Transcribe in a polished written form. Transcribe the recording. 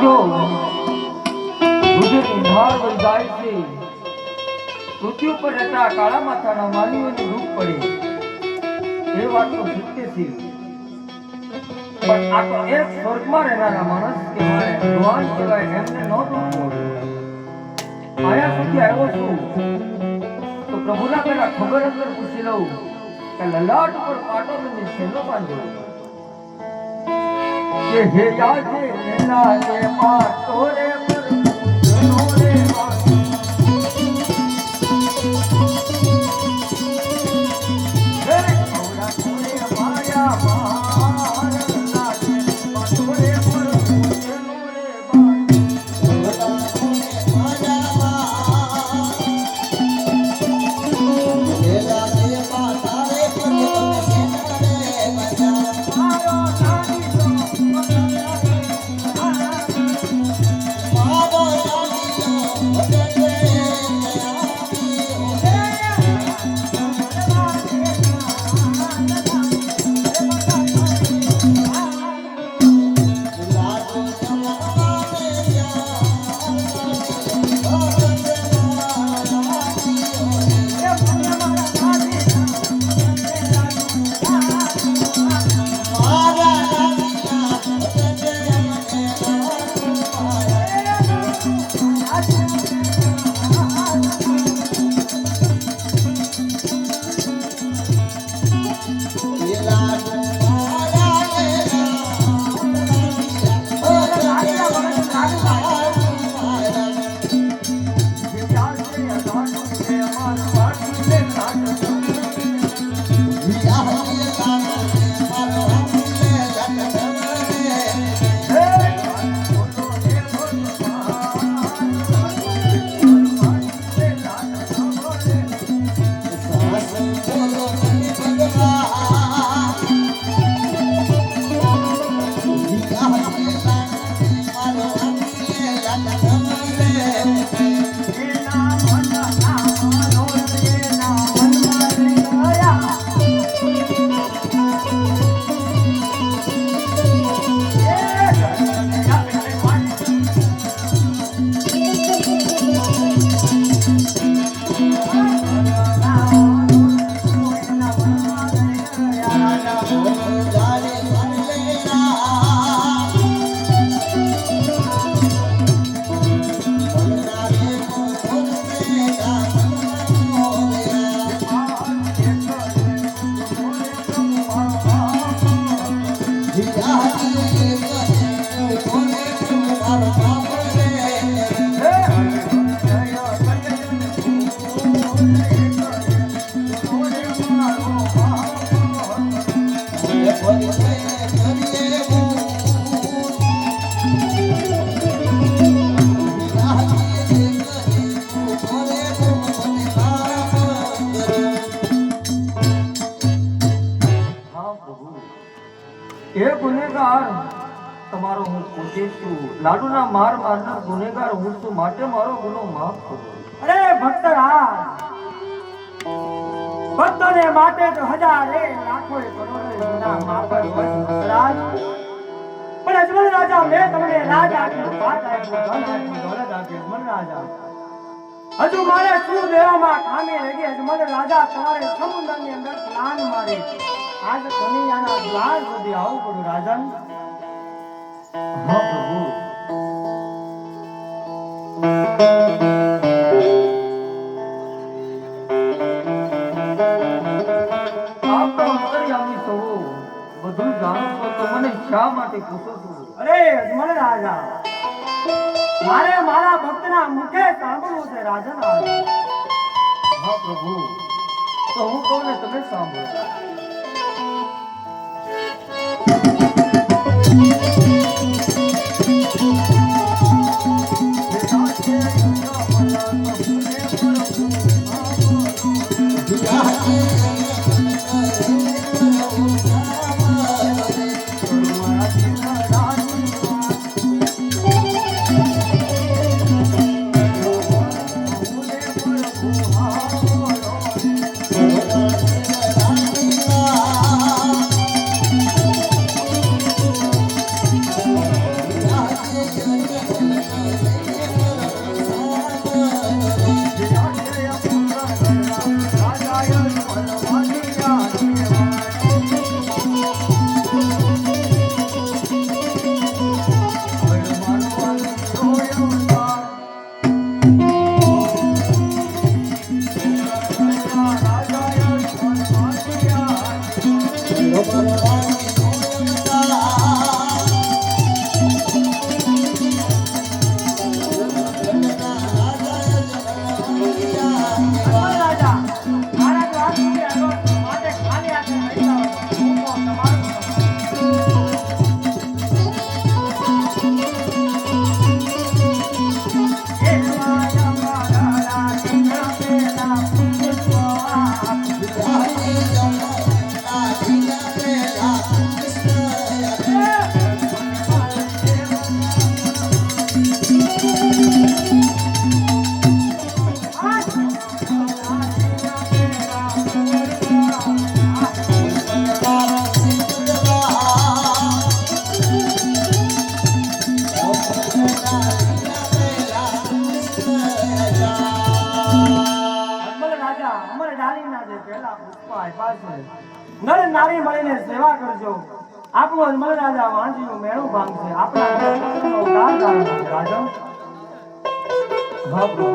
જો રુધિરની ધાર વહી જાય છે, પૃથ્વી ઉપર રહેતા કાળા માથાના માનવીઓનું રૂપ પડે એ વાત તો સત્ય છે, પણ આ તો એક સ્વર્ગમાં રહેનારા માણસ કહેવાય, ભગવાન કહેવાય, એમને ન ડૂબવું. આયા સુધી આવ્યો છું તો પ્રભુના પેલા ખબર અંદર પૂછી લઉં કે લલાટ ઉપર પાટો બની છેલ્લો બાંધ્યો કે હે યાદે એના જે પાટો રે પર પૂછનો રે હે કોડા કોરે માયા માર લાગે પાટો રે પર પૂછનો રે તમારો હું પૂછે છું, લાડુના માર મારનાર ગુનેગાર હું છું, માટે મારો ગુનો માફ કરો. અરે ભક્તરાજ, ભક્તોને માટે તો હજારે લાખો કરોડો ગુના માફ હોય ભક્તરાજ, પણ અજમલ રાજા મેં તમને રાજ આપ્યું, વાત આપ્યું, ધન આપ્યું, દોલત આપ્યું. અજમલ રાજા, હજુ મારે શું દેવામાં ખામી રહી ગઈ? અજમલ રાજા, તમારે સમુદ્રની અંદર સ્નાન મારી આજ કનૈયાના દ્વાર સુધી આવવું પડ્યું રાજન. હા પ્રભુ, આપ તો અંતર્યામી છો, બધું જાણો છો, તો મને શા માટે પૂછો છો? અરે અજમલ રાજા, મારે મારા ભક્તના મુખે સાંભળવું છે રાજન. હા પ્રભુ, તો હું કહું ને તમે સાંભળો. રાજા મારા તો આખી આગળ માટે ખાલી હાથે નહીં આવતો હું તો તમારું એ માયા મારા રાજીના પેલા નર નારી મળીને સેવા કરજો આપણું અજમલ રાજા વાંજીનું મેળું ભાંગશે આપણા રાજા હા પ્રભુ